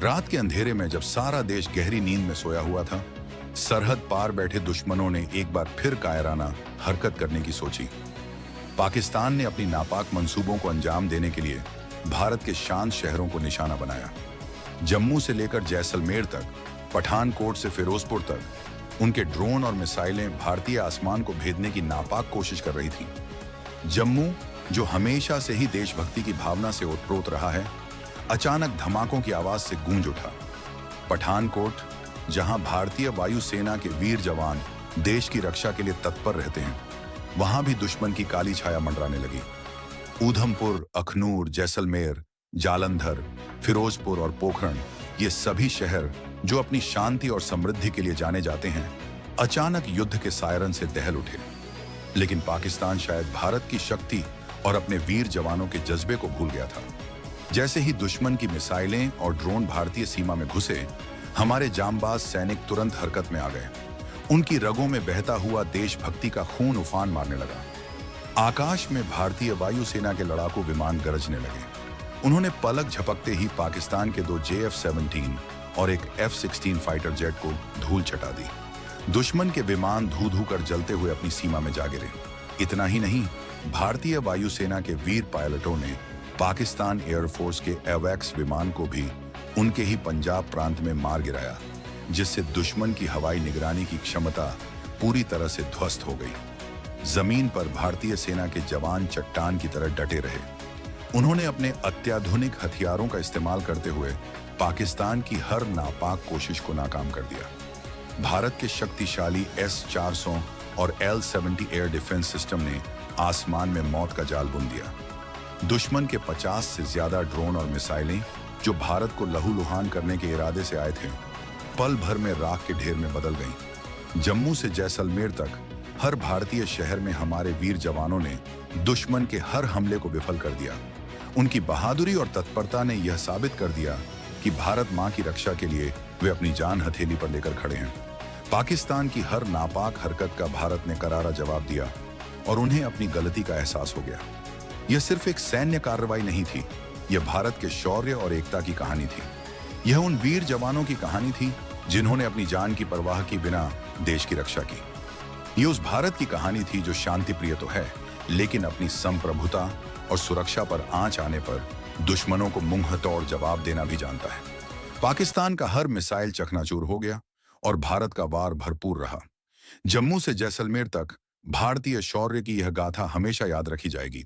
रात के अंधेरे में जब सारा देश गहरी नींद में सोया हुआ था, सरहद पार बैठे दुश्मनों ने एक बार फिर कायराना हरकत करने की सोची। पाकिस्तान ने अपनी नापाक मंसूबों को अंजाम देने के लिए भारत के शांत शहरों को निशाना बनाया। जम्मू से लेकर जैसलमेर तक, पठानकोट से फिरोजपुर तक उनके ड्रोन और मिसाइलें भारतीय आसमान को भेदने की नापाक कोशिश कर रही थी। जम्मू, जो हमेशा से ही देशभक्ति की भावना से ओतप्रोत रहा है, अचानक धमाकों की आवाज से गूंज उठा। पठानकोट, जहां भारतीय वायुसेना के वीर जवान देश की रक्षा के लिए तत्पर रहते हैं, वहां भी दुश्मन की काली छाया मंडराने लगी। ऊधमपुर, अखनूर, जैसलमेर, जालंधर, फिरोजपुर और पोखरण, ये सभी शहर जो अपनी शांति और समृद्धि के लिए जाने जाते हैं, अचानक युद्ध के सायरन से दहल उठे। लेकिन पाकिस्तान शायद भारत की शक्ति और अपने वीर जवानों के जज्बे को भूल गया था। जैसे ही दुश्मन की मिसाइलें और ड्रोन भारतीय सीमा में घुसे, हमारे जांबाज सैनिक तुरंत हरकत में आ गए। उनकी रगों में बहता हुआ देशभक्ति का खून उफान मारने लगा। आकाश में भारतीय वायुसेना के लड़ाकू विमान गरजने लगे। उन्होंने पलक झपकते ही पाकिस्तान के 2 JF-17 और एक F-16 फाइटर जेट को धूल चटा दी। दुश्मन के विमान धू धू कर जलते हुए अपनी सीमा में जा गिरे। इतना ही नहीं, भारतीय वायुसेना के वीर पायलटों ने पाकिस्तान एयरफोर्स के AWACS विमान को भी उनके ही पंजाब प्रांत में मार गिराया, जिससे दुश्मन की हवाई निगरानी की क्षमता पूरी तरह से ध्वस्त हो गई। जमीन पर भारतीय सेना के जवान चट्टान की तरह डटे रहे। उन्होंने अपने अत्याधुनिक हथियारों का इस्तेमाल करते हुए पाकिस्तान की हर नापाक कोशिश को नाकाम कर दिया। भारत के शक्तिशाली S-400 और L-70 एयर डिफेंस सिस्टम ने आसमान में मौत का जाल बुन दिया। दुश्मन के 50 से ज्यादा ड्रोन और मिसाइलें, जो भारत को लहूलुहान करने के इरादे से आए थे, पल भर में राख के ढेर में बदल गईं। जम्मू से जैसलमेर तक हर भारतीय शहर में हमारे वीर जवानों ने दुश्मन के हर हमले को विफल कर दिया। उनकी बहादुरी और तत्परता ने यह साबित कर दिया कि भारत मां की रक्षा के लिए वे अपनी जान हथेली पर लेकर खड़े हैं। पाकिस्तान की हर नापाक हरकत का भारत ने करारा जवाब दिया और उन्हें अपनी गलती का एहसास हो गया। यह सिर्फ एक सैन्य कार्रवाई नहीं थी, यह भारत के शौर्य और एकता की कहानी थी। यह उन वीर जवानों की कहानी थी जिन्होंने अपनी जान की परवाह की बिना देश की रक्षा की। यह उस भारत की कहानी थी जो शांति प्रिय तो है, लेकिन अपनी संप्रभुता और सुरक्षा पर आंच आने पर दुश्मनों को मुंह तोड़ जवाब देना भी जानता है। पाकिस्तान का हर मिसाइल चकनाचूर हो गया और भारत का वार भरपूर रहा। जम्मू से जैसलमेर तक भारतीय शौर्य की यह गाथा हमेशा याद रखी जाएगी।